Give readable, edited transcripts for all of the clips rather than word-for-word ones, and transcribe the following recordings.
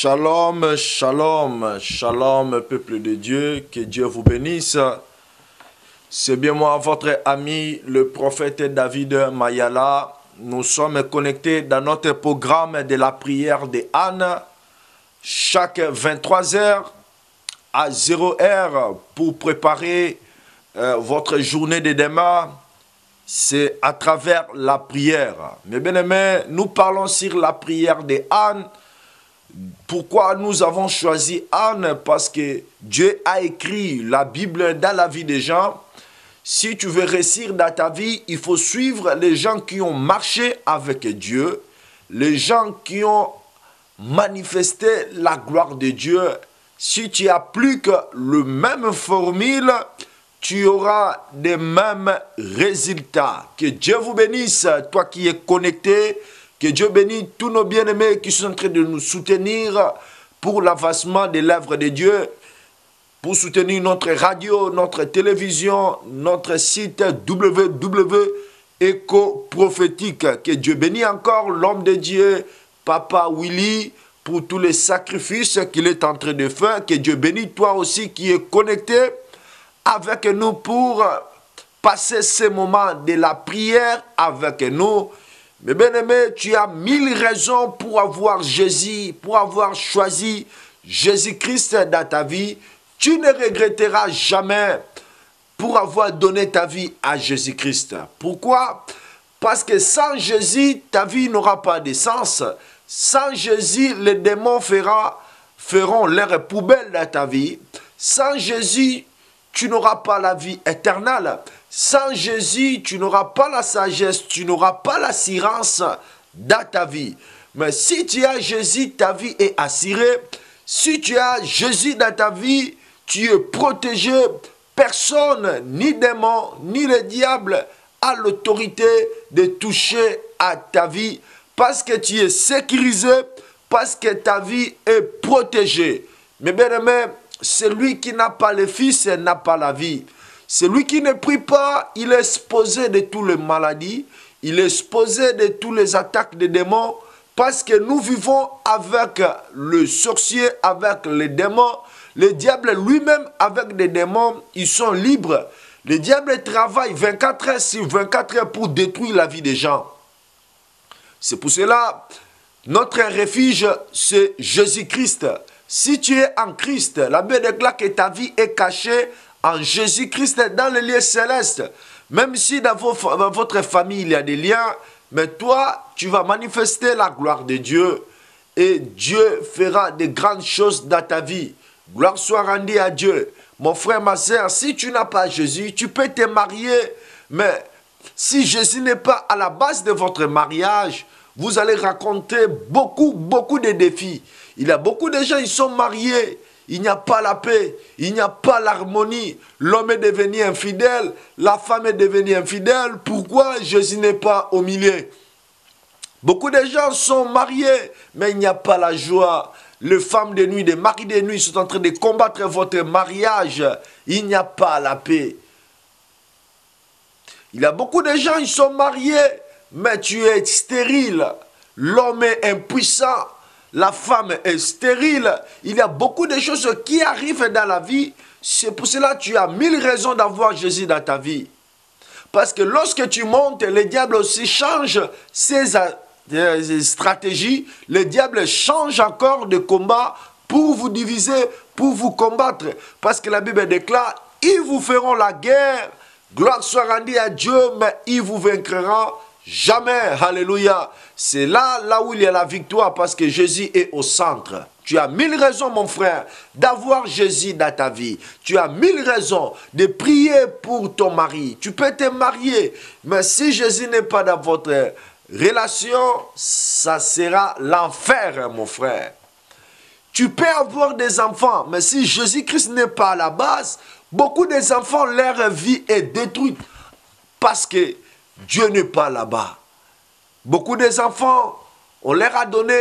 Shalom, shalom, shalom, peuple de Dieu, que Dieu vous bénisse. C'est bien moi, votre ami, le prophète David Mayala. Nous sommes connectés dans notre programme de la prière de Anne, chaque 23h à 0h pour préparer votre journée de demain. C'est à travers la prière. Mes bien-aimés, nous parlons sur la prière de Anne. Pourquoi nous avons choisi Anne? Parce que Dieu a écrit la Bible dans la vie des gens. Si tu veux réussir dans ta vie, il faut suivre les gens qui ont marché avec Dieu, les gens qui ont manifesté la gloire de Dieu. Si tu appliques le même formule, tu auras les mêmes résultats. Que Dieu vous bénisse, toi qui es connecté. Que Dieu bénisse tous nos bien-aimés qui sont en train de nous soutenir pour l'avancement de l'œuvre de Dieu, pour soutenir notre radio, notre télévision, notre site www.ecoprophétique. Que Dieu bénisse encore l'homme de Dieu, Papa Willy, pour tous les sacrifices qu'il est en train de faire. Que Dieu bénisse toi aussi qui es connecté avec nous pour passer ces moments de la prière avec nous. Mais bien aimé, tu as 1000 raisons pour avoir Jésus, pour avoir choisi Jésus-Christ dans ta vie. Tu ne regretteras jamais pour avoir donné ta vie à Jésus-Christ. Pourquoi? Parce que sans Jésus, ta vie n'aura pas de sens. Sans Jésus, les démons feront leur poubelle dans ta vie. Sans Jésus, tu n'auras pas la vie éternelle. Sans Jésus, tu n'auras pas la sagesse, tu n'auras pas l'assurance dans ta vie. Mais si tu as Jésus, ta vie est assurée. Si tu as Jésus dans ta vie, tu es protégé. Personne, ni démon, ni le diable, a l'autorité de toucher à ta vie. Parce que tu es sécurisé, parce que ta vie est protégée. Mais bien aimé, celui qui n'a pas le Fils n'a pas la vie. Celui qui ne prie pas, il est exposé de toutes les maladies, il est exposé de toutes les attaques des démons, parce que nous vivons avec le sorcier, avec les démons. Le diable lui-même, avec des démons, ils sont libres. Le diable travaille 24 heures sur 24 heures pour détruire la vie des gens. C'est pour cela, notre refuge, c'est Jésus-Christ. Si tu es en Christ, la Bible déclare que ta vie est cachée en Jésus-Christ dans les lieux célestes. Même si dans votre famille il y a des liens, mais toi, tu vas manifester la gloire de Dieu. Et Dieu fera de grandes choses dans ta vie. Gloire soit rendue à Dieu. Mon frère, ma soeur, si tu n'as pas Jésus, tu peux te marier. Mais si Jésus n'est pas à la base de votre mariage, vous allez rencontrer beaucoup de défis. Il y a beaucoup de gens, ils sont mariés. Il n'y a pas la paix, il n'y a pas l'harmonie. L'homme est devenu infidèle, la femme est devenue infidèle. Pourquoi Jésus n'est pas au milieu? Beaucoup de gens sont mariés, mais il n'y a pas la joie. Les femmes de nuit, les maris de nuit sont en train de combattre votre mariage. Il n'y a pas la paix. Il y a beaucoup de gens, ils sont mariés, mais tu es stérile. L'homme est impuissant. La femme est stérile. Il y a beaucoup de choses qui arrivent dans la vie. C'est pour cela que tu as 1000 raisons d'avoir Jésus dans ta vie. Parce que lorsque tu montes, le diable aussi change ses stratégies. Le diable change encore de combat pour vous diviser, pour vous combattre. Parce que la Bible déclare, ils vous feront la guerre. Gloire soit rendue à Dieu, mais ils vous vaincront jamais. Alléluia. C'est là où il y a la victoire parce que Jésus est au centre. Tu as 1000 raisons, mon frère, d'avoir Jésus dans ta vie. Tu as 1000 raisons de prier pour ton mari. Tu peux te marier, mais si Jésus n'est pas dans votre relation, ça sera l'enfer, mon frère. Tu peux avoir des enfants, mais si Jésus-Christ n'est pas à la base, beaucoup des enfants, leur vie est détruite parce que Dieu n'est pas là-bas. Beaucoup des enfants, on leur a donné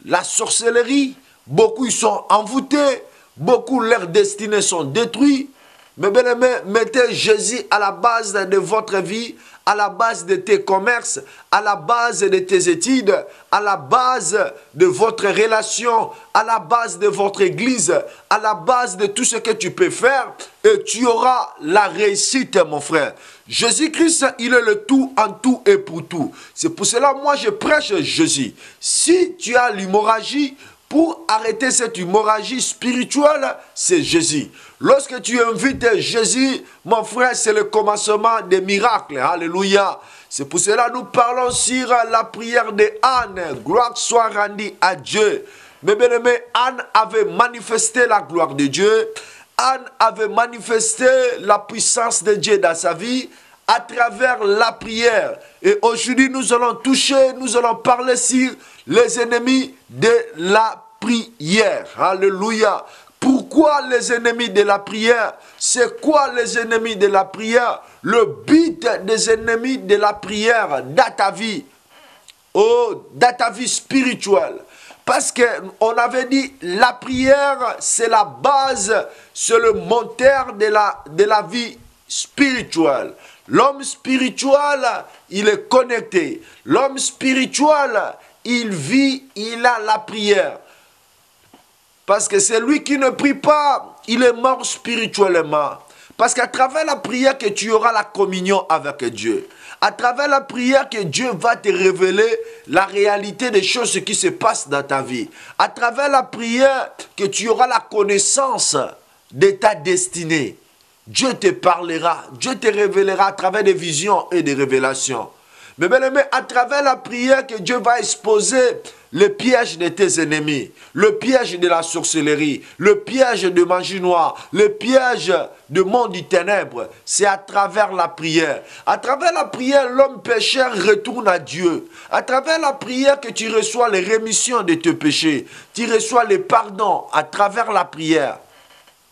la sorcellerie. Beaucoup ils sont envoûtés. Beaucoup leurs destinées sont détruites. Mes bien-aimés, mettez Jésus à la base de votre vie, à la base de tes commerces, à la base de tes études, à la base de votre relation, à la base de votre église, à la base de tout ce que tu peux faire, et tu auras la réussite, mon frère. Jésus-Christ, il est le tout en tout et pour tout. C'est pour cela, moi, je prêche Jésus. Si tu as l'hémorragie, pour arrêter cette hémorragie spirituelle, c'est Jésus. Lorsque tu invites Jésus, mon frère, c'est le commencement des miracles. Alléluia. C'est pour cela que nous parlons sur la prière de Anne. Gloire soit rendue à Dieu. Mais bien aimé, Anne avait manifesté la gloire de Dieu. Anne avait manifesté la puissance de Dieu dans sa vie à travers la prière. Et aujourd'hui, nous allons toucher, nous allons parler sur les ennemis de la prière. Alléluia. Pourquoi les ennemis de la prière? C'est quoi les ennemis de la prière? Le but des ennemis de la prière dans ta vie. Oh, dans ta vie spirituelle. Parce qu'on avait dit, la prière, c'est la base, c'est le moteur de la vie spirituelle. L'homme spirituel, il est connecté. L'homme spirituel, il vit, il a la prière. Parce que c'est lui qui ne prie pas, il est mort spirituellement. Parce qu'à travers la prière que tu auras la communion avec Dieu. À travers la prière que Dieu va te révéler la réalité des choses qui se passent dans ta vie. À travers la prière que tu auras la connaissance de ta destinée. Dieu te parlera, Dieu te révélera à travers des visions et des révélations. Mais bien aimé, à travers la prière que Dieu va exposer le piège de tes ennemis, le piège de la sorcellerie, le piège de magie noire, le piège du monde du ténèbre, c'est à travers la prière. À travers la prière, l'homme pécheur retourne à Dieu. À travers la prière que tu reçois les rémissions de tes péchés, tu reçois les pardons à travers la prière.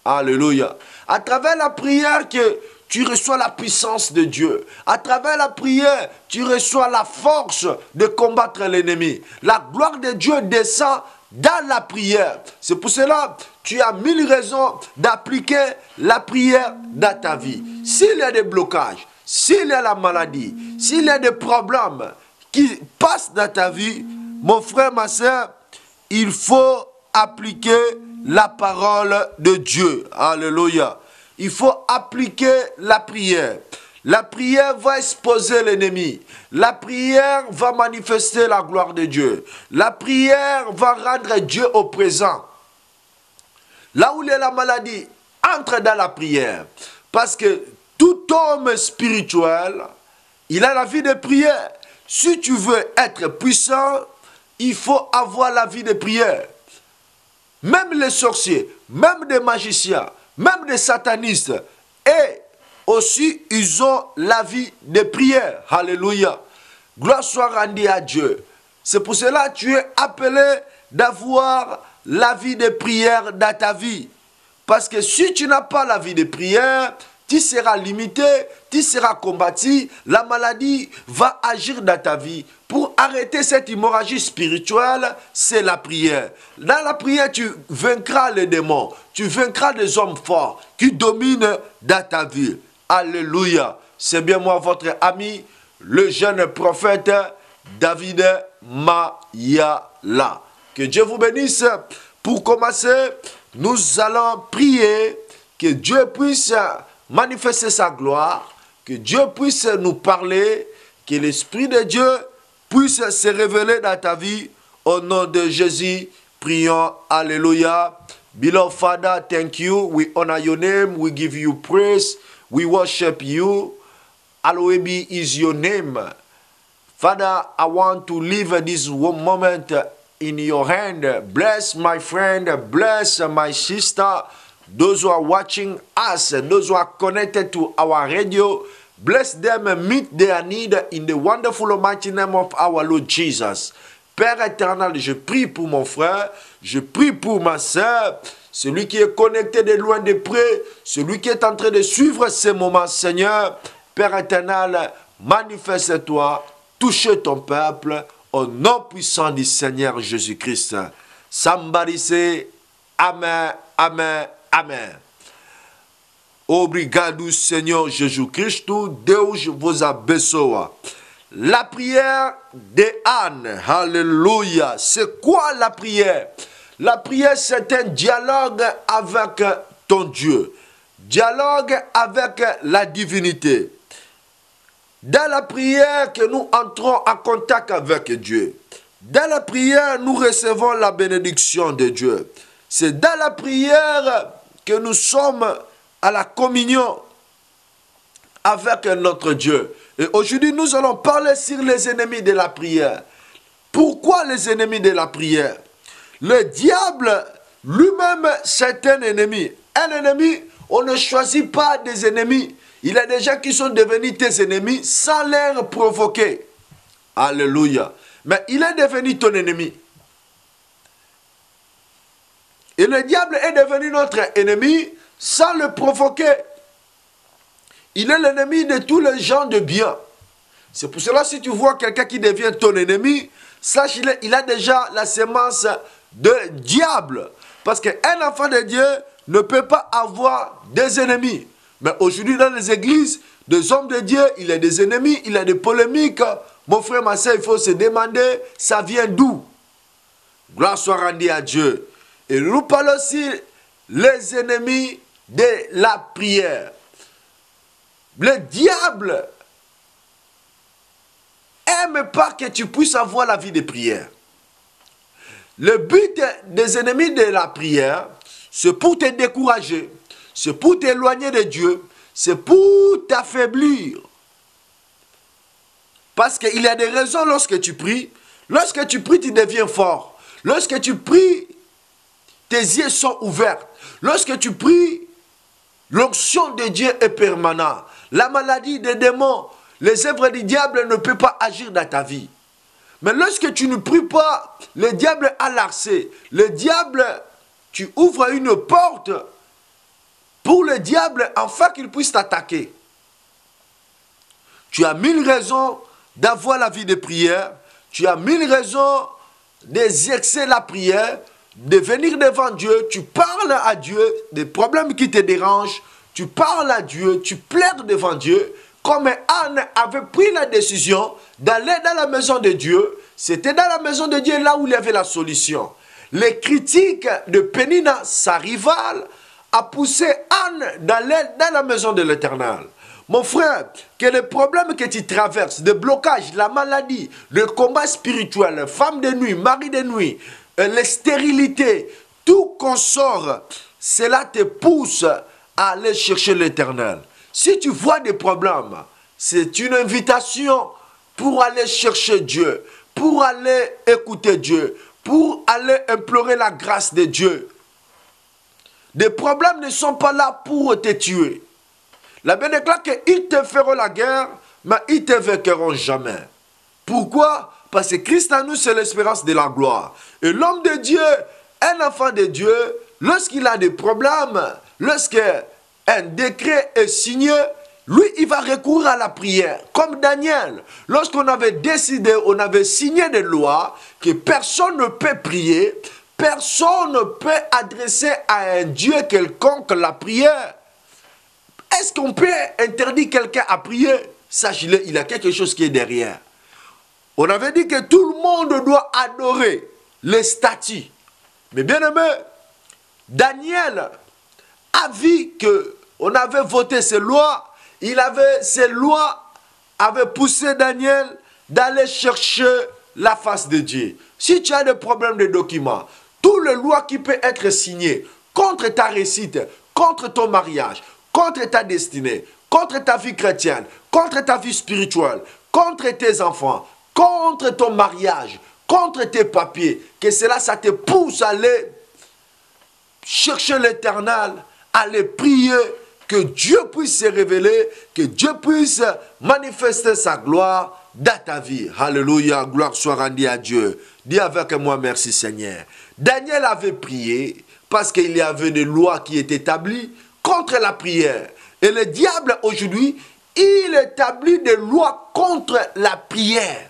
Alléluia. À travers la prière que tu reçois la puissance de Dieu. À travers la prière, tu reçois la force de combattre l'ennemi. La gloire de Dieu descend dans la prière. C'est pour cela que tu as 1000 raisons d'appliquer la prière dans ta vie. S'il y a des blocages, s'il y a la maladie, s'il y a des problèmes qui passent dans ta vie, mon frère, ma soeur, il faut appliquer la parole de Dieu. Alléluia. Il faut appliquer la prière. La prière va exposer l'ennemi. La prière va manifester la gloire de Dieu. La prière va rendre Dieu au présent. Là où il y a la maladie, entre dans la prière. Parce que tout homme spirituel, il a la vie de prière. Si tu veux être puissant, il faut avoir la vie de prière. Même les sorciers, même des magiciens, même des satanistes, et aussi ils ont la vie de prière. Alléluia. Gloire soit rendue à Dieu. C'est pour cela que tu es appelé d'avoir la vie de prière dans ta vie. Parce que si tu n'as pas la vie de prière, tu seras limité, tu seras combattu, la maladie va agir dans ta vie. Pour arrêter cette hémorragie spirituelle, c'est la prière. Dans la prière, tu vaincras les démons, tu vaincras des hommes forts qui dominent dans ta vie. Alléluia. C'est bien moi, votre ami, le jeune prophète David Mayala. Que Dieu vous bénisse. Pour commencer, nous allons prier que Dieu puisse manifester sa gloire, que Dieu puisse nous parler, que l'Esprit de Dieu puisse se révéler dans ta vie. Au nom de Jésus, prions. Alléluia. Beloved Father, thank you. We honor your name. We give you praise. We worship you. Hallowed be is your name. Father, I want to leave this moment in your hand. Bless my friend. Bless my sister. Those who are watching us, those who are connected to our radio, bless them and meet their need in the wonderful and mighty name of our Lord Jesus. Père éternel, je prie pour mon frère, je prie pour ma soeur, celui qui est connecté de loin de près, celui qui est en train de suivre ces moments, Seigneur. Père éternel, manifeste-toi, touche ton peuple au nom puissant du Seigneur Jésus-Christ. Somebody say Amen, Amen. Amen. Obrigado, Senhor Jesus Cristo. Deus vos abençoe. La prière de Anne. Alléluia. C'est quoi la prière? La prière, c'est un dialogue avec ton Dieu. Dialogue avec la divinité. Dans la prière que nous entrons en contact avec Dieu. Dans la prière, nous recevons la bénédiction de Dieu. C'est dans la prière que nous sommes à la communion avec notre Dieu. Et aujourd'hui, nous allons parler sur les ennemis de la prière. Pourquoi les ennemis de la prière? Le diable lui-même, c'est un ennemi. Un ennemi, on ne choisit pas des ennemis. Il y a des gens qui sont devenus tes ennemis sans les provoquer. Alléluia. Mais il est devenu ton ennemi. Et le diable est devenu notre ennemi sans le provoquer. Il est l'ennemi de tous les gens de bien. C'est pour cela, si tu vois quelqu'un qui devient ton ennemi, sache qu'il a déjà la sémence de diable. Parce qu'un enfant de Dieu ne peut pas avoir des ennemis. Mais aujourd'hui, dans les églises, des hommes de Dieu, il y a des ennemis, il y a des polémiques. Mon frère, ma soeur, il faut se demander, ça vient d'où? Gloire soit rendue à Dieu. Et nous parlons aussi les ennemis de la prière. Le diable n'aime pas que tu puisses avoir la vie de prière. Le but des ennemis de la prière, c'est pour te décourager, c'est pour t'éloigner de Dieu, c'est pour t'affaiblir. Parce qu'il y a des raisons lorsque tu pries. Lorsque tu pries, tu deviens fort. Lorsque tu pries, tes yeux sont ouverts. Lorsque tu pries, l'onction de Dieu est permanente. La maladie des démons, les œuvres du diable ne peuvent pas agir dans ta vie. Mais lorsque tu ne pries pas, le diable a l'accès. Le diable, tu ouvres une porte pour le diable afin qu'il puisse t'attaquer. Tu as 1000 raisons d'avoir la vie de prière. Tu as 1000 raisons d'exercer la prière, de venir devant Dieu. Tu parles à Dieu des problèmes qui te dérangent. Tu parles à Dieu, tu plaides devant Dieu. Comme Anne avait pris la décision d'aller dans la maison de Dieu, c'était dans la maison de Dieu là où il y avait la solution. Les critiques de Pénina, sa rivale, a poussé Anne d'aller dans la maison de l'Éternel. Mon frère, que les problèmes que tu traverses, le blocage, la maladie, le combat spirituel, femme de nuit, mari de nuit, les stérilités, tout consort, cela te pousse à aller chercher l'Éternel. Si tu vois des problèmes, c'est une invitation pour aller chercher Dieu, pour aller écouter Dieu, pour aller implorer la grâce de Dieu. Des problèmes ne sont pas là pour te tuer. La Bible déclare qu'ils te feront la guerre, mais ils ne te vaincront jamais. Pourquoi? Parce que Christ en nous, c'est l'espérance de la gloire. Et l'homme de Dieu, un enfant de Dieu, lorsqu'il a des problèmes, lorsqu'un décret est signé, lui, il va recourir à la prière. Comme Daniel, lorsqu'on avait décidé, on avait signé des lois que personne ne peut prier, personne ne peut adresser à un Dieu quelconque la prière. Est-ce qu'on peut interdire quelqu'un à prier? Sache-le, il y a quelque chose qui est derrière. On avait dit que tout le monde doit adorer les statues. Mais bien aimé, Daniel a vu qu'on avait voté ces lois. Ces lois avaient poussé Daniel d'aller chercher la face de Dieu. Si tu as des problèmes de documents, toutes les lois qui peuvent être signées contre ta réussite, contre ton mariage, contre ta destinée, contre ta vie chrétienne, contre ta vie spirituelle, contre tes enfants, contre ton mariage, contre tes papiers, que cela, ça te pousse à aller chercher l'Éternel, à aller prier, que Dieu puisse se révéler, que Dieu puisse manifester sa gloire dans ta vie. Alléluia, gloire soit rendue à Dieu. Dis avec moi, merci Seigneur. Daniel avait prié parce qu'il y avait des lois qui étaient établies contre la prière. Et le diable aujourd'hui, il établit des lois contre la prière.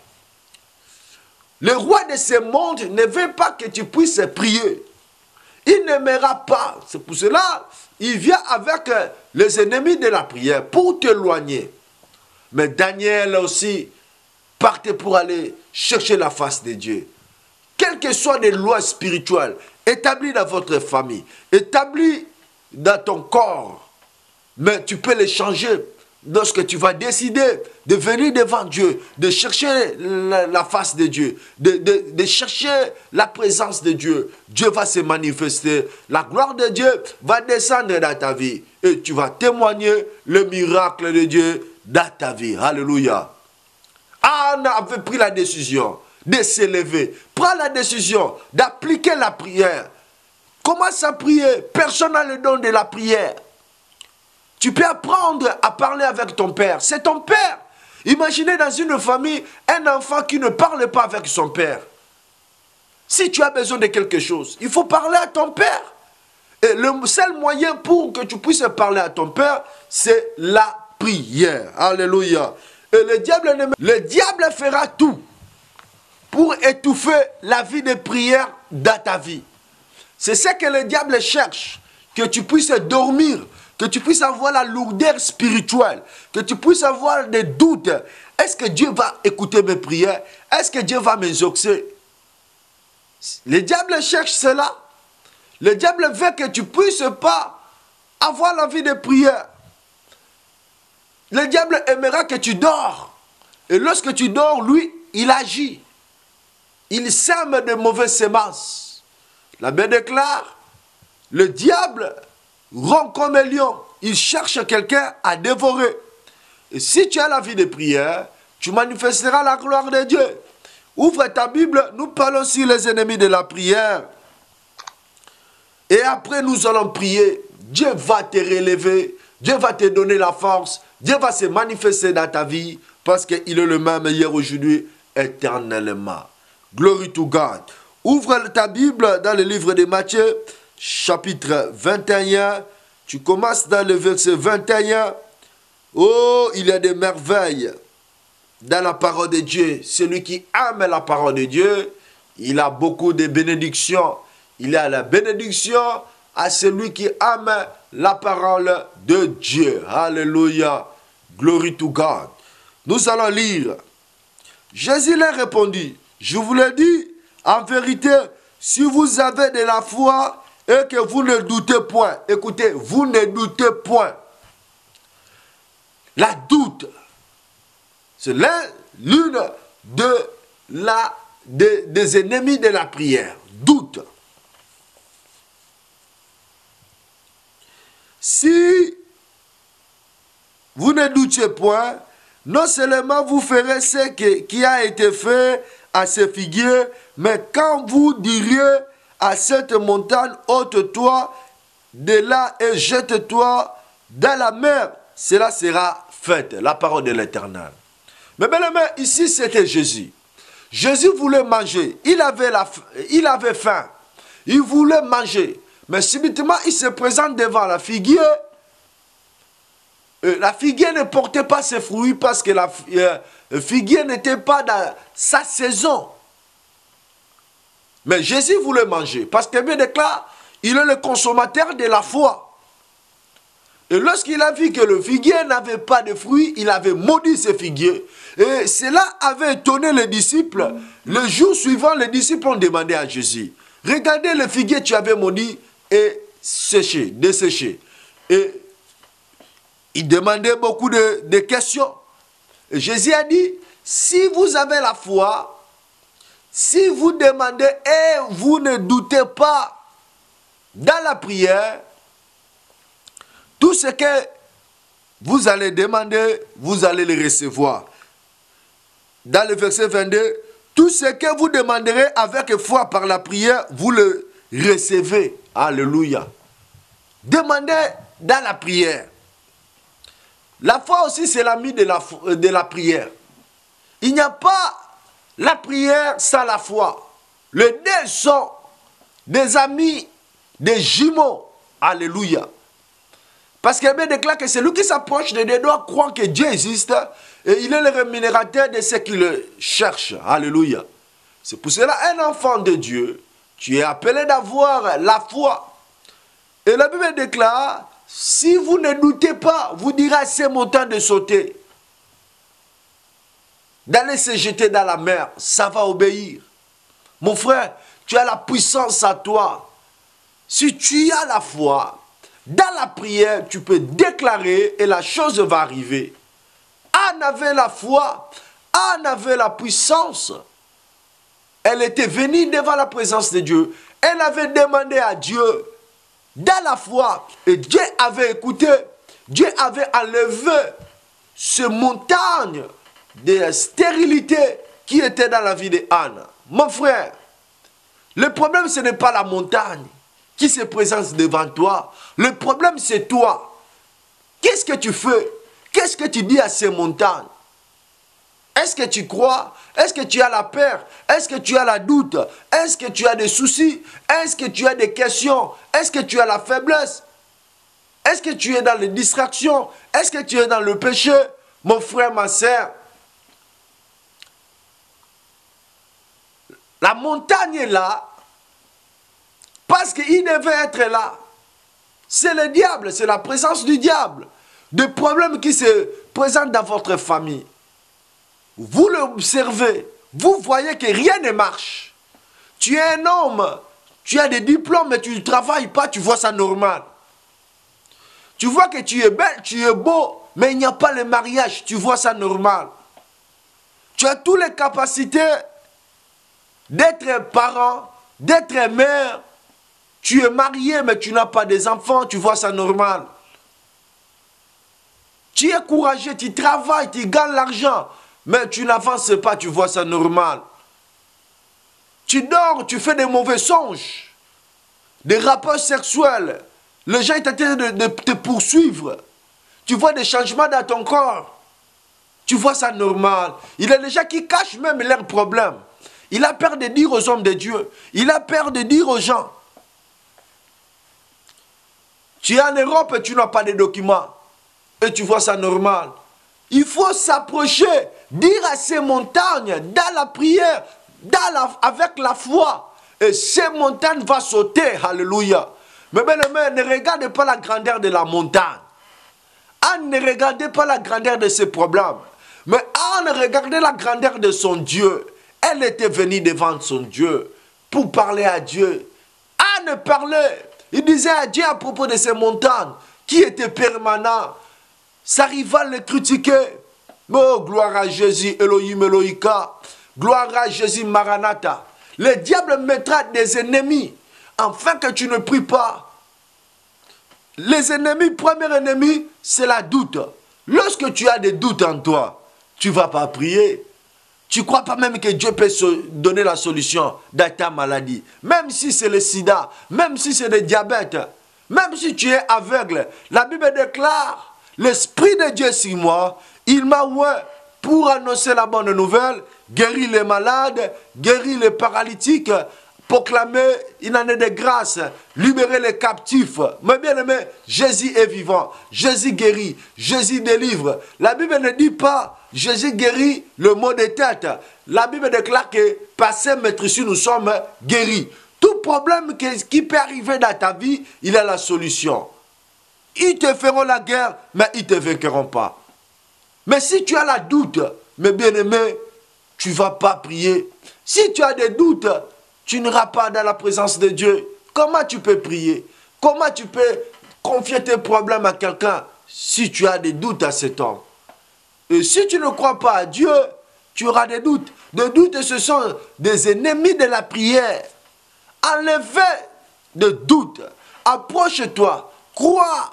Le roi de ce monde ne veut pas que tu puisses prier. Il n'aimera pas. C'est pour cela il vient avec les ennemis de la prière pour t'éloigner. Mais Daniel aussi partait pour aller chercher la face de Dieu. Quelles que soient les lois spirituelles établies dans votre famille, établies dans ton corps, mais tu peux les changer lorsque tu vas décider de venir devant Dieu, de chercher la face de Dieu, de chercher la présence de Dieu. Dieu va se manifester, la gloire de Dieu va descendre dans ta vie et tu vas témoigner le miracle de Dieu dans ta vie. Alléluia. Anne avait pris la décision de s'élever. Prends la décision d'appliquer la prière. Commence à prier. Personne n'a le don de la prière. Tu peux apprendre à parler avec ton père. C'est ton père. Imaginez dans une famille un enfant qui ne parle pas avec son père. Si tu as besoin de quelque chose, il faut parler à ton père. Et le seul moyen pour que tu puisses parler à ton père, c'est la prière. Alléluia. Et le diable fera tout pour étouffer la vie de prière dans ta vie. C'est ce que le diable cherche, que tu puisses dormir, que tu puisses avoir la lourdeur spirituelle, que tu puisses avoir des doutes. Est-ce que Dieu va écouter mes prières? Est-ce que Dieu va m'exaucer? Le diable cherche cela. Le diable veut que tu ne puisses pas avoir la vie de prière. Le diable aimera que tu dors. Et lorsque tu dors, lui, il agit. Il sème de mauvaises semences. La Bible déclare, le diable rond comme un lion. Il cherche quelqu'un à dévorer. Et si tu as la vie de prière, tu manifesteras la gloire de Dieu. Ouvre ta Bible, nous parlons sur les ennemis de la prière. Et après, nous allons prier. Dieu va te relever. Dieu va te donner la force. Dieu va se manifester dans ta vie parce qu'il est le même hier, aujourd'hui, éternellement. Glory to God. Ouvre ta Bible dans le livre de Matthieu, chapitre 21. Tu commences dans le verset 21. Oh, il y a des merveilles dans la parole de Dieu. Celui qui aime la parole de Dieu, il a beaucoup de bénédictions. Il y a la bénédiction à celui qui aime la parole de Dieu. Alléluia. Glory to God. Nous allons lire. Jésus leur répondit, je vous le dis, en vérité, si vous avez de la foi et que vous ne doutez point, écoutez, vous ne doutez point. La doute, c'est l'une des ennemis de la prière. Doute. Si vous ne doutiez point, non seulement vous ferez ce qui a été fait à ce figuier, mais quand vous diriez à cette montagne, ôte-toi de là et jette-toi dans la mer, cela sera fait. La parole de l'Éternel. Mais bien aimé, ici c'était Jésus. Jésus voulait manger. Il avait faim. Il voulait manger. Mais subitement, il se présente devant la figuier. La figuier ne portait pas ses fruits parce que la figuier n'était pas dans sa saison. Mais Jésus voulait manger parce que bien déclare, il est le consommateur de la foi. Et lorsqu'il a vu que le figuier n'avait pas de fruits, il avait maudit ce figuier. Et cela avait étonné les disciples. Le jour suivant, les disciples ont demandé à Jésus, regardez le figuier que tu avais maudit et séché, desséché. Et il demandait beaucoup de questions. Et Jésus a dit, si vous avez la foi, si vous demandez et vous ne doutez pas dans la prière, tout ce que vous allez demander, vous allez le recevoir. Dans le verset 22, tout ce que vous demanderez avec foi par la prière, vous le recevez. Alléluia. Demandez dans la prière. La foi aussi, c'est l'ami de la prière. Il n'y a pas la prière sans la foi. Les deux sont des amis, des jumeaux. Alléluia. Parce qu'il bien déclare que celui qui s'approche de Dieu doit croire que Dieu existe et il est le rémunérateur de ceux qui le cherchent. Alléluia. C'est pour cela un enfant de Dieu Tu es appelé d'avoir la foi. Et la Bible déclare, si vous ne doutez pas, vous direz à ces montagnes de sauter, d'aller se jeter dans la mer, ça va obéir. Mon frère, tu as la puissance à toi. Si tu as la foi, dans la prière, tu peux déclarer et la chose va arriver. Anne avait la foi, Anne avait la puissance. Elle était venue devant la présence de Dieu. Elle avait demandé à Dieu dans la foi. Et Dieu avait écouté. Dieu avait enlevé ce montagne de stérilité qui était dans la vie d'Anne. Mon frère, le problème ce n'est pas la montagne qui se présente devant toi. Le problème c'est toi. Qu'est-ce que tu fais? Qu'est-ce que tu dis à ces montagnes? Est-ce que tu crois? Est-ce que tu as la peur? Est-ce que tu as la doute? Est-ce que tu as des soucis? Est-ce que tu as des questions? Est-ce que tu as la faiblesse? Est-ce que tu es dans les distractions? Est-ce que tu es dans le péché? Mon frère, ma soeur, la montagne est là parce qu'il devait être là. C'est le diable, c'est la présence du diable. Des problèmes qui se présentent dans votre famille. Vous l'observez, vous voyez que rien ne marche. Tu es un homme, tu as des diplômes, mais tu ne travailles pas, tu vois ça normal. Tu vois que tu es belle, tu es beau, mais il n'y a pas le mariage, tu vois ça normal. Tu as toutes les capacités d'être parent, d'être mère. Tu es marié, mais tu n'as pas des enfants, tu vois ça normal. Tu es courageux, tu travailles, tu gagnes l'argent, mais tu n'avances pas, tu vois ça normal. Tu dors, tu fais des mauvais songes, des rapports sexuels. Les gens sont en train de te poursuivre. Tu vois des changements dans ton corps. Tu vois ça normal. Il y a des gens qui cachent même leurs problèmes. Il a peur de dire aux hommes de Dieu. Il a peur de dire aux gens. Tu es en Europe et tu n'as pas de documents. Et tu vois ça normal. Il faut s'approcher, dire à ces montagnes, dans la prière, avec la foi. Et ces montagnes vont sauter. Alléluia. Mais bien aimé, ne regardez pas la grandeur de la montagne. Anne ne regardait pas la grandeur de ses problèmes. Mais Anne regardait la grandeur de son Dieu. Elle était venue devant son Dieu pour parler à Dieu. Anne parlait. Il disait à Dieu à propos de ces montagnes qui étaient permanentes. Sa rivale le critiquait. Oh, gloire à Jésus, Elohim, Elohika. Gloire à Jésus, Maranatha. Le diable mettra des ennemis afin que tu ne pries pas. Les ennemis, premier ennemi, c'est la doute. Lorsque tu as des doutes en toi, tu ne vas pas prier. Tu ne crois pas même que Dieu peut donner la solution dans ta maladie. Même si c'est le sida, même si c'est le diabète, même si tu es aveugle. La Bible déclare, l'Esprit de Dieu sur moi, il m'a oué pour annoncer la bonne nouvelle, guérir les malades, guérir les paralytiques, proclamer une année de grâce, libérer les captifs. Mais bien aimé, Jésus est vivant, Jésus guérit, Jésus délivre. La Bible ne dit pas Jésus guérit le mot de tête. La Bible déclare que par ses maîtrises nous sommes guéris. Tout problème qui peut arriver dans ta vie, il a la solution. Ils te feront la guerre, mais ils ne te vaincront pas. Mais si tu as la doute, mes bien-aimés, tu ne vas pas prier. Si tu as des doutes, tu n'iras pas dans la présence de Dieu. Comment tu peux prier? Comment tu peux confier tes problèmes à quelqu'un si tu as des doutes à cet homme? Et si tu ne crois pas à Dieu, tu auras des doutes. Des doutes, ce sont des ennemis de la prière. Enlevez de doutes. Approche-toi. Crois.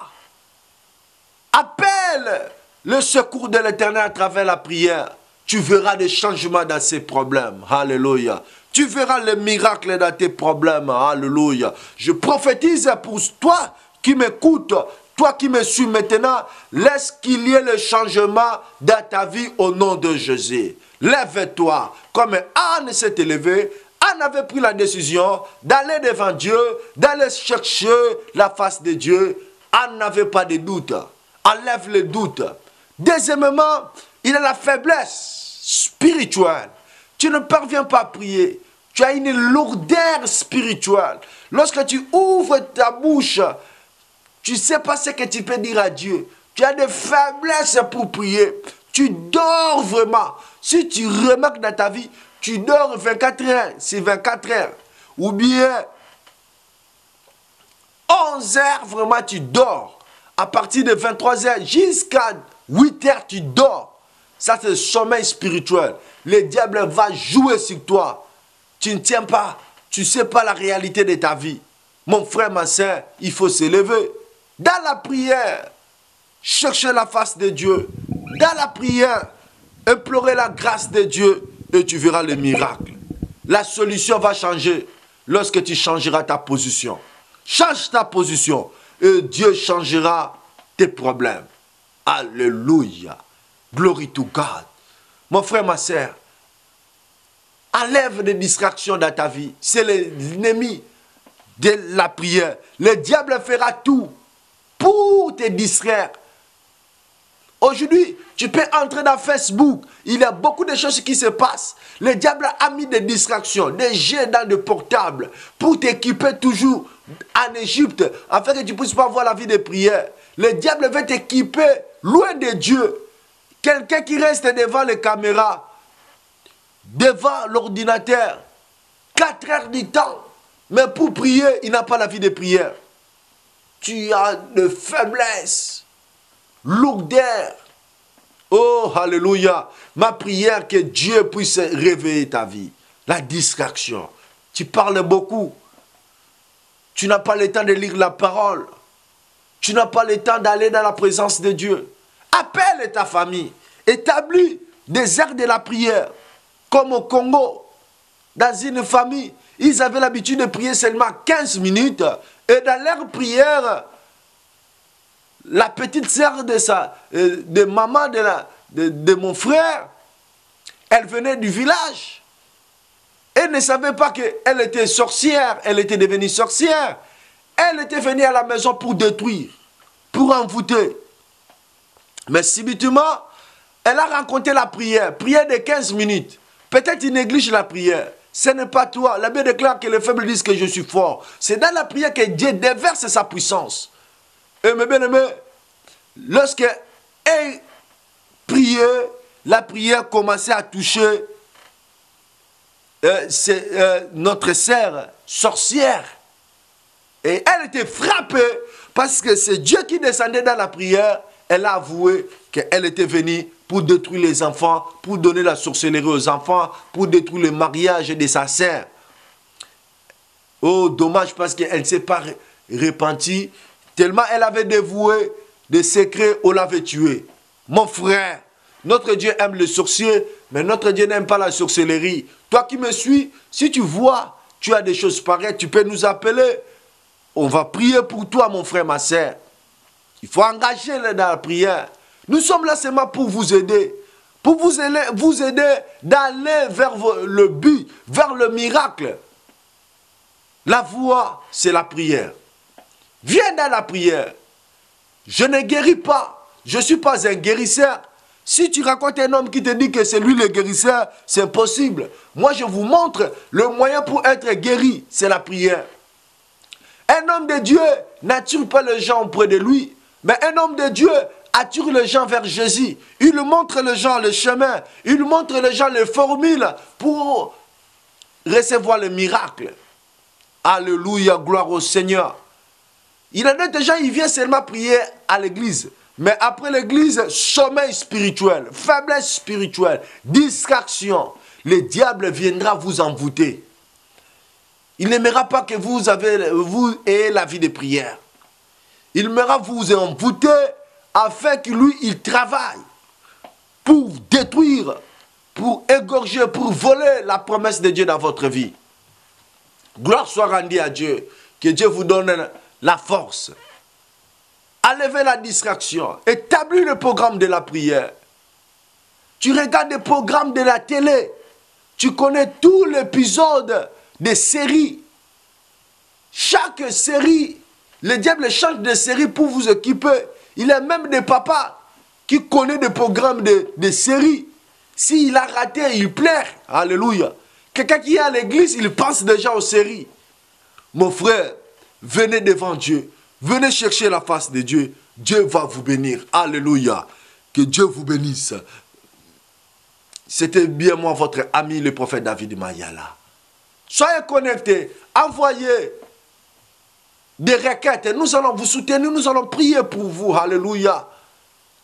Appelle le secours de l'Éternel à travers la prière. Tu verras des changements dans ces problèmes. Alléluia. Tu verras les miracles dans tes problèmes. Alléluia. Je prophétise pour toi qui m'écoutes, toi qui me suis maintenant, laisse qu'il y ait le changement dans ta vie au nom de Jésus. Lève-toi. Comme Anne s'est élevée, Anne avait pris la décision d'aller devant Dieu, d'aller chercher la face de Dieu. Anne n'avait pas de doute. Enlève les doutes. Deuxièmement, il a la faiblesse spirituelle. Tu ne parviens pas à prier. Tu as une lourdeur spirituelle. Lorsque tu ouvres ta bouche, tu ne sais pas ce que tu peux dire à Dieu. Tu as des faiblesses pour prier. Tu dors vraiment. Si tu remarques dans ta vie, tu dors 24 heures, c'est 24 heures. Ou bien 11 heures, vraiment, tu dors. À partir de 23 heures jusqu'à 8 heures, tu dors. Ça, c'est le sommeil spirituel. Le diable va jouer sur toi. Tu ne tiens pas, tu ne sais pas la réalité de ta vie. Mon frère, ma soeur, il faut se lever. Dans la prière, chercher la face de Dieu. Dans la prière, implorer la grâce de Dieu et tu verras le miracle. La solution va changer lorsque tu changeras ta position. Change ta position et Dieu changera tes problèmes. Alléluia. Glory to God. Mon frère, ma soeur, enlève des distractions dans ta vie. C'est l'ennemi de la prière. Le diable fera tout pour te distraire. Aujourd'hui, tu peux entrer dans Facebook. Il y a beaucoup de choses qui se passent. Le diable a mis des distractions, des jeux dans le portable pour t'équiper toujours en Égypte afin que tu ne puisses pas voir la vie de prière. Le diable veut t'équiper loin de Dieu. Quelqu'un qui reste devant les caméras, devant l'ordinateur, 4 heures du temps, mais pour prier, il n'a pas la vie de prière. Tu as de faiblesse, lourdeur. Oh, alléluia. Ma prière, que Dieu puisse réveiller ta vie. La distraction. Tu parles beaucoup. Tu n'as pas le temps de lire la parole. Tu n'as pas le temps d'aller dans la présence de Dieu. Appelle ta famille. Établis des heures de la prière. Comme au Congo, dans une famille, ils avaient l'habitude de prier seulement 15 minutes. Et dans leur prière, la petite sœur de maman de mon frère, elle venait du village. Elle ne savait pas qu'elle était sorcière, elle était devenue sorcière. Elle était venue à la maison pour détruire, pour envoûter. Mais subitement, elle a raconté la prière de 15 minutes. Peut-être il néglige la prière. Ce n'est pas toi. La Bible déclare que les faibles disent que je suis fort. C'est dans la prière que Dieu déverse sa puissance. Et mes bien-aimés, lorsque elle priait, la prière commençait à toucher notre sœur sorcière. Et elle était frappée parce que c'est Dieu qui descendait dans la prière. Elle a avoué qu'elle était venue pour détruire les enfants, pour donner la sorcellerie aux enfants, pour détruire le mariage de sa sœur. Oh, dommage parce qu'elle ne s'est pas repentie. Tellement elle avait dévoué des secrets, on l'avait tué. Mon frère, notre Dieu aime les sorciers, mais notre Dieu n'aime pas la sorcellerie. Toi qui me suis, si tu vois, tu as des choses pareilles, tu peux nous appeler. On va prier pour toi, mon frère, ma soeur. Il faut engager dans la prière. Nous sommes là seulement pour vous aider. Pour vous aider d'aller vers le but, vers le miracle. La voie, c'est la prière. Viens dans la prière. Je ne guéris pas. Je ne suis pas un guérisseur. Si tu racontes un homme qui te dit que c'est lui le guérisseur, c'est impossible. Moi, je vous montre le moyen pour être guéri, c'est la prière. Un homme de Dieu n'attire pas les gens auprès de lui, mais un homme de Dieu attire les gens vers Jésus. Il montre les gens le chemin, il montre les gens les formules pour recevoir le miracle. Alléluia, gloire au Seigneur. Il y en a des gens, ils viennent seulement prier à l'église. Mais après l'église, sommeil spirituel, faiblesse spirituelle, distraction. Le diable viendra vous envoûter. Il n'aimera pas que vous ayez la vie de prière. Il aimera vous envoûter afin que lui, il travaille pour détruire, pour égorger, pour voler la promesse de Dieu dans votre vie. Gloire soit rendue à Dieu. Que Dieu vous donne la force. Enlevez la distraction. Établis le programme de la prière. Tu regardes des programmes de la télé. Tu connais tout l'épisode des séries. Chaque série, le diable change de série pour vous équiper. Il y a même des papas qui connaissent des programmes de séries. S'il a raté, il pleure. Alléluia. Quelqu'un qui est à l'église, il pense déjà aux séries. Mon frère, venez devant Dieu. Venez chercher la face de Dieu. Dieu va vous bénir. Alléluia. Que Dieu vous bénisse. C'était bien moi, votre ami, le prophète David Mayala. Soyez connectés. Envoyez des requêtes. Nous allons vous soutenir. Nous allons prier pour vous. Alléluia.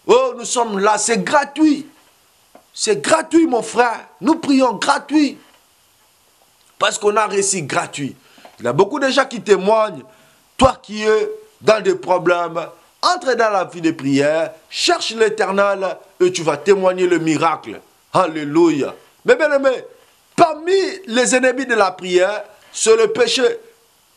Oh, nous sommes là. C'est gratuit. C'est gratuit, mon frère. Nous prions gratuit. Parce qu'on a réussi gratuit. Il y a beaucoup de gens qui témoignent. Toi qui es dans des problèmes, entre dans la vie de prière, cherche l'Éternel et tu vas témoigner le miracle. Alléluia. Mais bien aimé, parmi les ennemis de la prière, c'est le péché.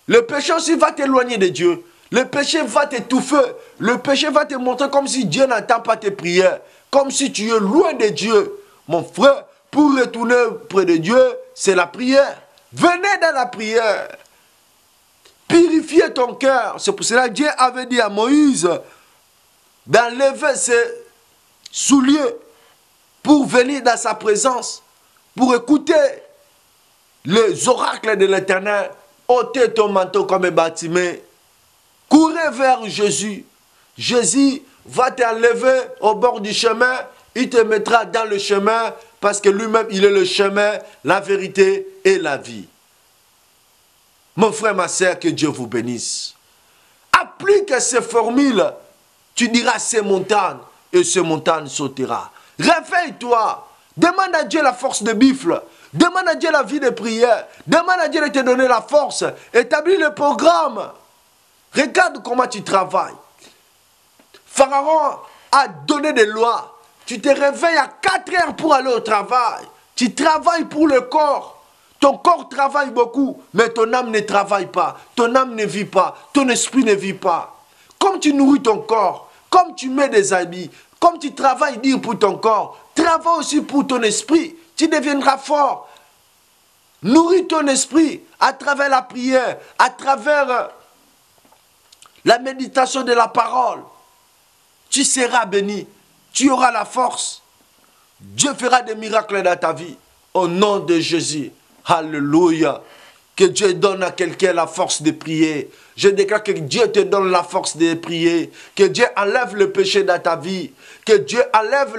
Le péché aussi va t'éloigner de Dieu. Le péché va t'étouffer. Le péché va te montrer comme si Dieu n'entend pas tes prières. Comme si tu es loin de Dieu. Mon frère, pour retourner près de Dieu, c'est la prière. Venez dans la prière. Purifiez ton cœur. C'est pour cela que Dieu avait dit à Moïse d'enlever ses souliers pour venir dans sa présence, pour écouter les oracles de l'Éternel. Ôtez ton manteau comme un bâtiment. Courez vers Jésus. Jésus va t'enlever au bord du chemin. Il te mettra dans le chemin parce que lui-même, il est le chemin, la vérité et la vie. Mon frère, ma soeur, que Dieu vous bénisse. Applique ces formules. Tu diras ces montagnes et ces montagnes sautera. Réveille-toi. Demande à Dieu la force de buffle. Demande à Dieu la vie de prière. Demande à Dieu de te donner la force. Établis le programme. Regarde comment tu travailles. Pharaon a donné des lois. Tu te réveilles à 4 heures pour aller au travail. Tu travailles pour le corps. Ton corps travaille beaucoup, mais ton âme ne travaille pas. Ton âme ne vit pas. Ton esprit ne vit pas. Comme tu nourris ton corps, comme tu mets des habits, comme tu travailles dur pour ton corps, travaille aussi pour ton esprit. Tu deviendras fort. Nourris ton esprit à travers la prière, à travers la méditation de la parole. Tu seras béni. Tu auras la force. Dieu fera des miracles dans ta vie. Au nom de Jésus. Alléluia. Que Dieu donne à quelqu'un la force de prier. Je déclare que Dieu te donne la force de prier. Que Dieu enlève le péché dans ta vie. Que Dieu enlève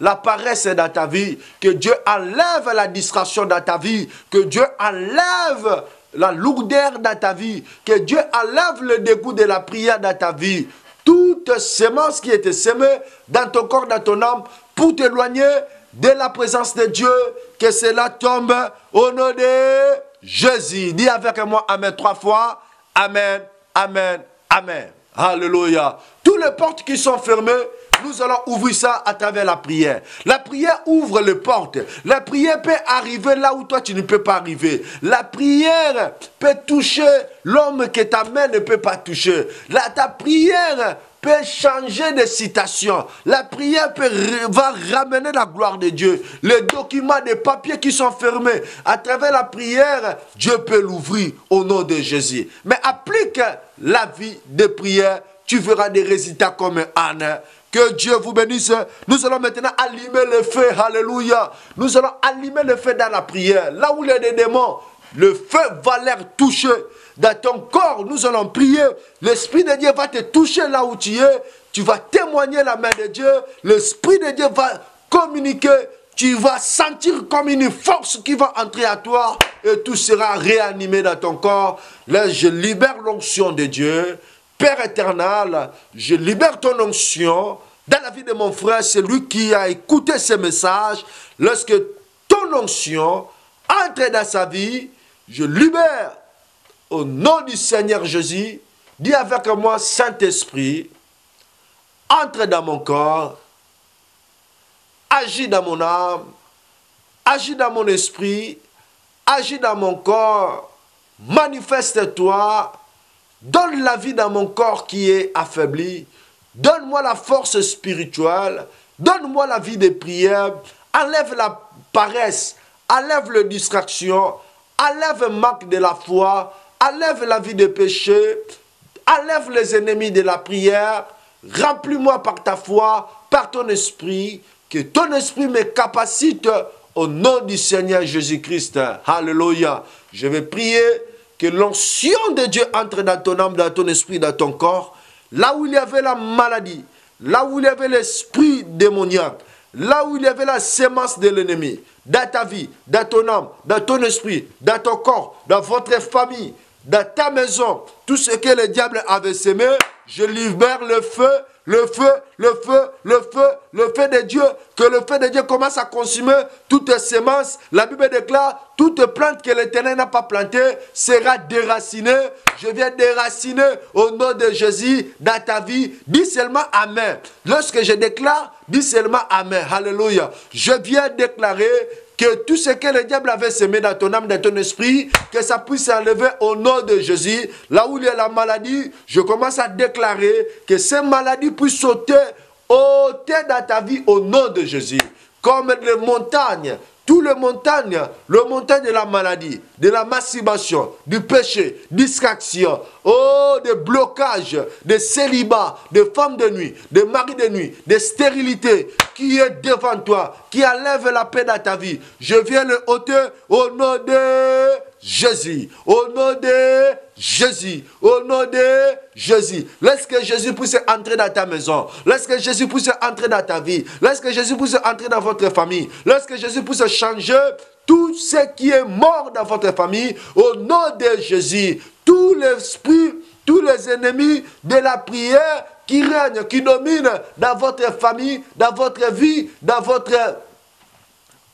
la paresse dans ta vie. Que Dieu enlève la distraction dans ta vie. Que Dieu enlève la lourdeur dans ta vie. Que Dieu enlève le dégoût de la prière dans ta vie. Toute semence qui était semée dans ton corps, dans ton âme, pour t'éloigner de la présence de Dieu, que cela tombe au nom de Jésus. Dis avec moi Amen 3 fois. Amen, Amen, Amen. Alléluia. Toutes les portes qui sont fermées, nous allons ouvrir ça à travers la prière. La prière ouvre les portes. La prière peut arriver là où toi tu ne peux pas arriver. La prière peut toucher l'homme que ta main ne peut pas toucher. Ta prière peut changer de citation. La prière va ramener la gloire de Dieu. Les documents, les papiers qui sont fermés, à travers la prière, Dieu peut l'ouvrir au nom de Jésus. Mais applique la vie de prière, tu verras des résultats comme Anne. Que Dieu vous bénisse. Nous allons maintenant allumer le feu. Alléluia. Nous allons allumer le feu dans la prière. Là où il y a des démons, le feu va les toucher. Dans ton corps, nous allons prier. L'Esprit de Dieu va te toucher là où tu es. Tu vas témoigner la main de Dieu. L'Esprit de Dieu va communiquer. Tu vas sentir comme une force qui va entrer à toi. Et tout sera réanimé dans ton corps. Là, je libère l'onction de Dieu. Père éternel, je libère ton onction dans la vie de mon frère, celui qui a écouté ce message. Lorsque ton onction entre dans sa vie, je libère au nom du Seigneur Jésus. Dis avec moi, Saint-Esprit, entre dans mon corps, agis dans mon âme, agis dans mon esprit, agis dans mon corps, manifeste-toi. Donne la vie dans mon corps qui est affaibli. Donne-moi la force spirituelle. Donne-moi la vie de prière. Enlève la paresse. Enlève la distraction. Enlève le manque de la foi. Enlève la vie de péché. Enlève les ennemis de la prière. Remplis-moi par ta foi, par ton esprit. Que ton esprit me capacite au nom du Seigneur Jésus-Christ. Alléluia. Je vais prier que l'onction de Dieu entre dans ton âme, dans ton esprit, dans ton corps. Là où il y avait la maladie, là où il y avait l'esprit démoniaque, là où il y avait la sémence de l'ennemi, dans ta vie, dans ton âme, dans ton esprit, dans ton corps, dans votre famille, dans ta maison, tout ce que le diable avait semé, je libère le feu, le feu, le feu, le feu, le feu de Dieu, que le feu de Dieu commence à consumer toutes semences. La Bible déclare, toute plante que l'Éternel n'a pas plantée sera déracinée. Je viens déraciner au nom de Jésus dans ta vie. Dis seulement Amen. Lorsque je déclare, dis seulement Amen. Alléluia. Je viens déclarer que tout ce que le diable avait semé dans ton âme, dans ton esprit, que ça puisse s'enlever au nom de Jésus. Là où il y a la maladie, je commence à déclarer que ces maladies puissent ôter dans ta vie au nom de Jésus. Comme les montagnes, toutes les montagnes, le montagne de la maladie, de la masturbation, du péché, distraction, des blocages, des célibats, des femmes de nuit, des maris de nuit, des stérilités qui est devant toi, qui enlève la paix dans ta vie. Je viens le ôter au nom de Jésus, au nom de Jésus, au nom de Jésus. Laisse que Jésus puisse entrer dans ta maison. Laisse que Jésus puisse entrer dans ta vie. Laisse que Jésus puisse entrer dans votre famille. Laisse que Jésus puisse changer tout ce qui est mort dans votre famille. Au nom de Jésus, tout l'esprit, tous les ennemis de la prière qui règnent, qui dominent dans votre famille, dans votre vie, dans votre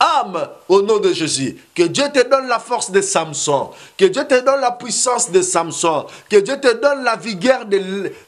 âme, au nom de Jésus. Que Dieu te donne la force de Samson. Que Dieu te donne la puissance de Samson. Que Dieu te donne la vigueur de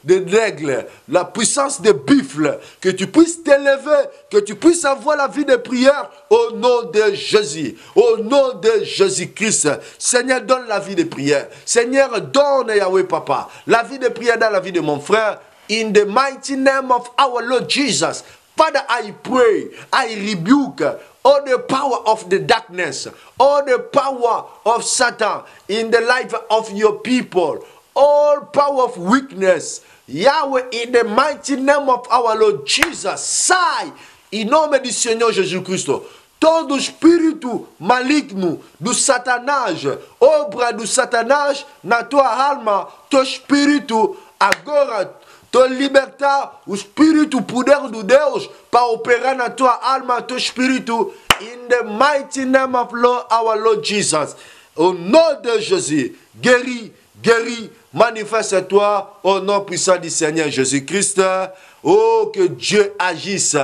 l'aigle. La puissance de buffle. Que tu puisses t'élever. Que tu puisses avoir la vie de prière au nom de Jésus. Au nom de Jésus-Christ. Seigneur, donne la vie de prière. Seigneur, donne, Yahweh Papa, la vie de prière dans la vie de mon frère. In the mighty name of our Lord Jesus. Father, I pray, I rebuke all the power of the darkness, all the power of Satan in the life of your people, all power of weakness. Yahweh, in the mighty name of our Lord Jesus, sai, em nome do Senhor Jesus Cristo, todo espírito maligno do Satanás, obra do Satanás na tua alma, teu espírito agora, te libertar, o espírito, o poder de Deus para operar na tua alma, teu espírito, in the mighty name of Lord, our Lord Jesus. Au nom de Jésus, guéris, guéris, manifeste-toi au nom puissant du Seigneur Jésus-Christ. Oh, que Dieu agisse.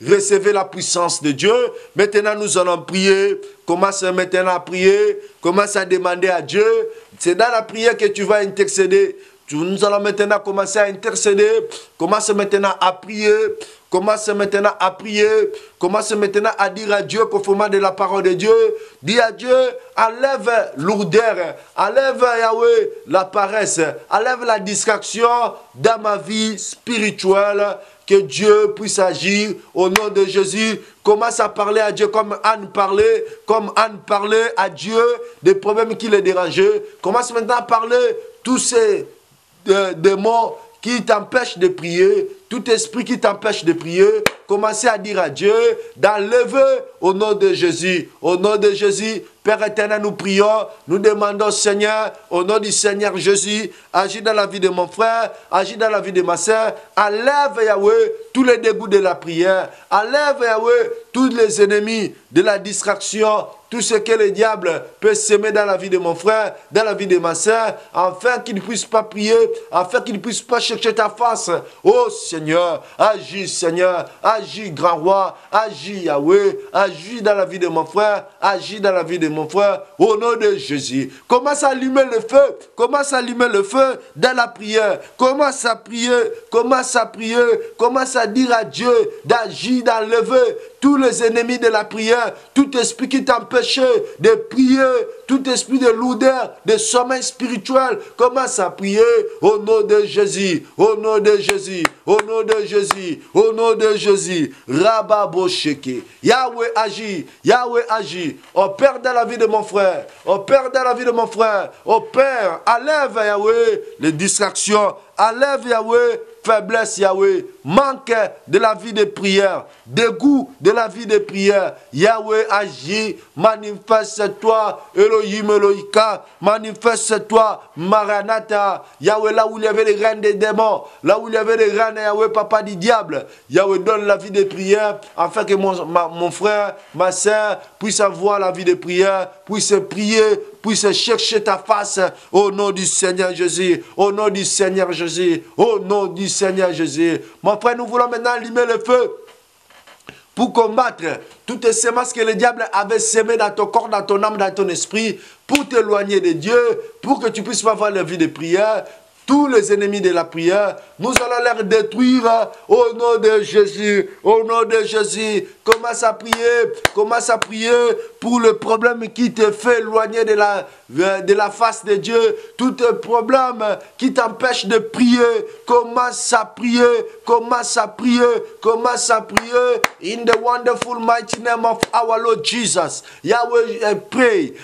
Recevez la puissance de Dieu. Maintenant, nous allons prier. Commence maintenant à prier. Commence à demander à Dieu. C'est dans la prière que tu vas intercéder. Nous allons maintenant commencer à intercéder. Commence maintenant à prier. Commence maintenant à prier. Commence maintenant à dire à Dieu conformément de la parole de Dieu. Dis à Dieu, enlève lourdeur. Enlève, Yahweh, la paresse. Enlève la distraction dans ma vie spirituelle. Que Dieu puisse agir au nom de Jésus. Commence à parler à Dieu comme Anne parlait à Dieu des problèmes qui le dérangeaient. Commence maintenant à parler tous ces démons qui t'empêchent de prier, tout esprit qui t'empêche de prier, commencez à dire à Dieu d'enlever au nom de Jésus. Au nom de Jésus, Père éternel, nous prions, nous demandons Seigneur, au nom du Seigneur Jésus, agis dans la vie de mon frère, agis dans la vie de ma soeur, enlève Yahweh tous les dégoûts de la prière, enlève Yahweh tous les ennemis de la distraction, tout ce que le diable peut semer dans la vie de mon frère, dans la vie de ma soeur, afin qu'il ne puisse pas prier, afin qu'il ne puisse pas chercher ta face. Oh Seigneur, agis Seigneur, agis grand roi, agis Yahweh, agis dans la vie de mon frère, agis dans la vie de mon frère, au nom de Jésus. Commence à allumer le feu, commence à allumer le feu dans la prière, commence à prier, commence à prier, commence à dire à Dieu d'agir, d'enlever tous les ennemis de la prière, tout esprit qui t'empêchait de prier, tout esprit de lourdeur, de sommeil spirituel, commence à prier au nom de Jésus, au nom de Jésus, au nom de Jésus, au nom de Jésus. Rababo Sheke. Yahweh agit, Yahweh agit. Oh Père dans la vie de mon frère, oh Père dans la vie de mon frère, oh Père, enlève Yahweh les distractions, enlève Yahweh faiblesse, Yahweh, manque de la vie de prière, dégoût de la vie de prière, Yahweh, agis, manifeste-toi, Elohim, Elohika, manifeste-toi, Maranatha, Yahweh, là où il y avait les reines des démons, là où il y avait les reines, Yahweh, papa du diable, Yahweh, donne la vie de prière, afin que mon frère, ma soeur, puisse avoir la vie de prière, puisse prier, puisse chercher ta face, au nom du Seigneur Jésus, au nom du Seigneur Jésus, au nom du Seigneur Jésus. Mon frère, nous voulons maintenant allumer le feu pour combattre toutes les semences que le diable avait semées dans ton corps, dans ton âme, dans ton esprit, pour t'éloigner de Dieu, pour que tu puisses pas avoir la vie de prière. Tous les ennemis de la prière, nous allons les détruire au nom de Jésus, au nom de Jésus. Commence à prier pour le problème qui te fait éloigner de la face de Dieu. Tout problème qui t'empêche de prier, commence à prier, commence à prier, commence à prier. In the wonderful mighty name of our Lord Jesus. Yahweh, I pray.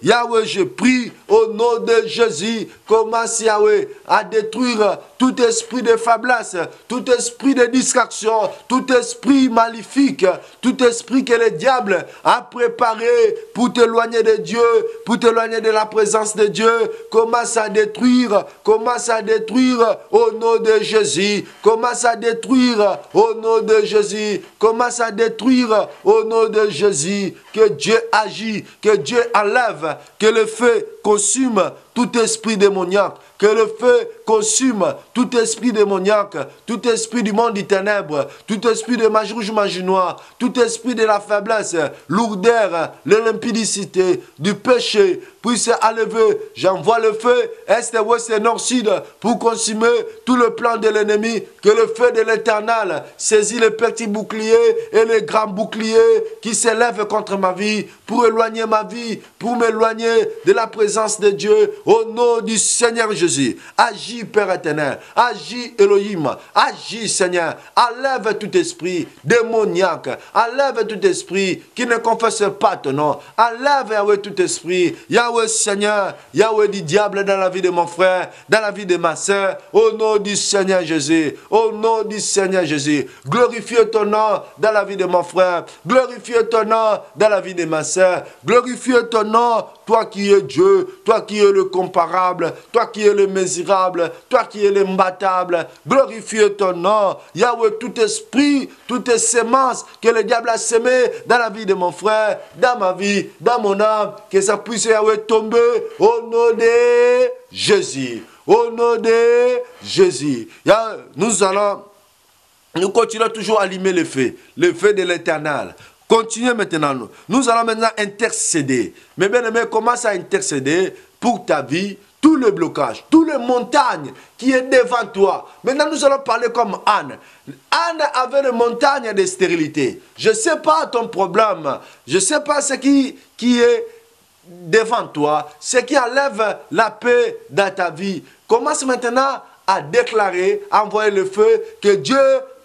Yahweh, je prie au nom de Jésus. Commence, Yahweh, à détruire tout esprit de faiblesse, tout esprit de distraction, tout esprit maléfique, tout esprit que le diable a préparé pour t'éloigner de Dieu, pour t'éloigner de la présence de Dieu. Commence à détruire au nom de Jésus. Commence à détruire au nom de Jésus. Commence à détruire au nom de Jésus. Que Dieu agit, que Dieu enlève, que le feu consume tout esprit démoniaque, que le feu consume tout esprit démoniaque, tout esprit du monde des ténèbres, tout esprit de magie rouge, magie noire, tout esprit de la faiblesse, lourdeur, de l'impudicité, du péché, puisse enlever. J'envoie le feu, est, ouest, nord, sud, pour consumer tout le plan de l'ennemi, que le feu de l'Éternel saisit les petits boucliers et les grands boucliers qui s'élèvent contre ma vie, pour éloigner ma vie, pour m'éloigner de la présence de Dieu, au nom du Seigneur Jésus. Agis, Père éternel, agis, Elohim, agis, Seigneur, enlève tout esprit démoniaque, enlève tout esprit qui ne confesse pas ton nom, enlève, Yahweh, tout esprit, Yahweh, Seigneur, Yahweh du diable dans la vie de mon frère, dans la vie de ma soeur, au nom du Seigneur Jésus, au nom du Seigneur Jésus. Glorifie ton nom dans la vie de mon frère, glorifie ton nom dans la vie de ma soeur, glorifie ton nom, toi qui es Dieu, toi qui es le comparable, toi qui es le mesurable, toi qui es l'imbattable, glorifie ton nom. Yahweh, tout esprit, toutes semences que le diable a semées dans la vie de mon frère, dans ma vie, dans mon âme, que ça puisse, Yahweh, tomber au nom de Jésus. Au nom de Jésus. Nous continuons toujours à allumer le feu de l'Éternel. Continuez maintenant. Nous allons maintenant intercéder. Mais bien aimé, commence à intercéder pour ta vie, tout le blocage, toutes les montagnes qui est devant toi. Maintenant, nous allons parler comme Anne. Anne avait une montagne de stérilité. Je ne sais pas ton problème. Je ne sais pas ce qui est devant toi, ce qui enlève la paix dans ta vie. Commence maintenant à déclarer, à envoyer le feu, que Dieu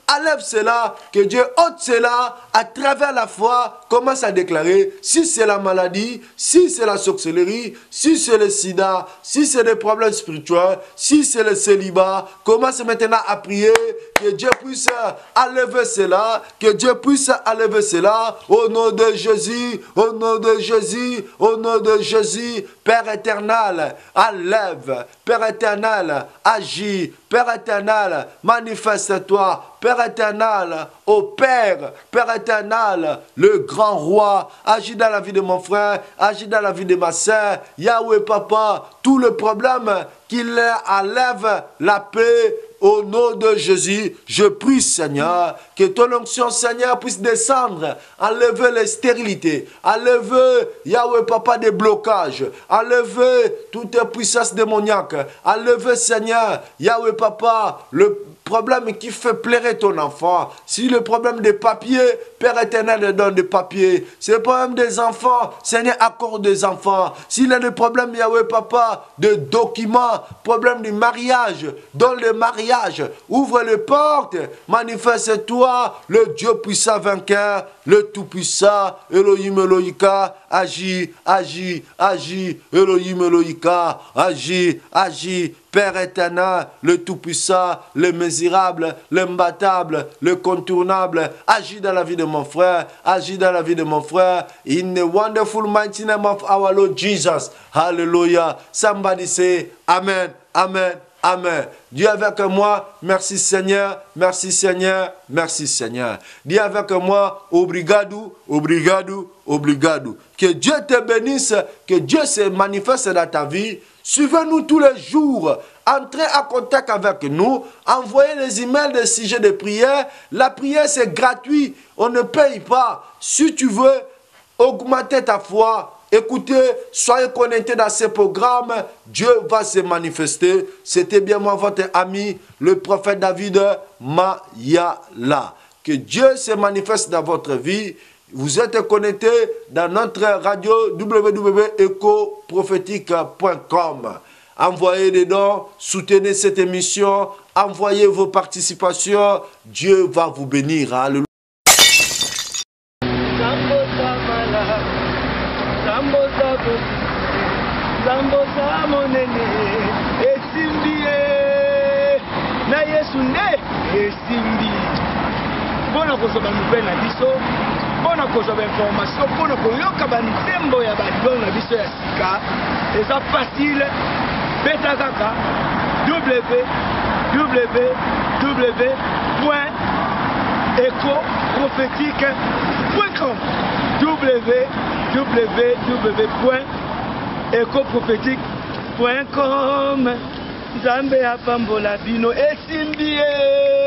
enlève cela, que Dieu ôte cela à travers la foi. Commence à déclarer, si c'est la maladie, si c'est la sorcellerie, si c'est le sida, si c'est des problèmes spirituels, si c'est le célibat, commence maintenant à prier que Dieu puisse enlever cela, que Dieu puisse enlever cela au nom de Jésus, au nom de Jésus, au nom de Jésus. Père éternel, enlève, Père éternel, agis, Père éternel, manifeste-toi, Père éternel, ô Père, Père éternel, le grand roi, agis dans la vie de mon frère, agis dans la vie de ma soeur, Yahweh Papa, tout le problème qu'il enlève la paix. Au nom de Jésus, je prie, Seigneur, que ton onction, Seigneur, puisse descendre, enlever les stérilités, enlever, Yahweh Papa, des blocages, enlever toute puissance démoniaque, enlever, Seigneur, Yahweh Papa, le problème qui fait pleurer ton enfant. Si le problème des papiers, Père éternel donne des papiers. Si le problème des enfants, Seigneur accorde des enfants. S'il y a des problèmes, Yahweh Papa, de documents, problème du mariage, donne le mariage. mariage. Ouvre les portes. Manifeste-toi, le Dieu puissant vainqueur, le tout-puissant, Elohim Elohika. Agis, agis, agis, Elohim Elohika. Agis, agis. Père éternel, le tout-puissant, le misérable, l'imbattable, le contournable, agis dans la vie de mon frère, agis dans la vie de mon frère. In the wonderful mighty name of our Lord Jesus. Hallelujah. Somebody say Amen, Amen, Amen. Dis avec moi, merci Seigneur, merci Seigneur, merci Seigneur. Dis avec moi, obrigado, obrigado, obrigado. Que Dieu te bénisse, que Dieu se manifeste dans ta vie. Suivez-nous tous les jours. Entrez en contact avec nous. Envoyez les emails de sujets de prière. La prière, c'est gratuit. On ne paye pas. Si tu veux augmenter ta foi, écoutez, soyez connectés dans ces programmes. Dieu va se manifester. C'était bien moi, votre ami, le prophète David Mayala. Que Dieu se manifeste dans votre vie. Vous êtes connectés dans notre radio www.ecoprophétique.com. Envoyez des dons, soutenez cette émission, envoyez vos participations. Dieu va vous bénir. Alléluia. Pour nous information, pour nous koyoka banzembo ya badon na biso ya sika, eza facile. Beta kaka www.ecoprophétique.com www.ecoprophétique.com. Nzambe apambola bino esimbie.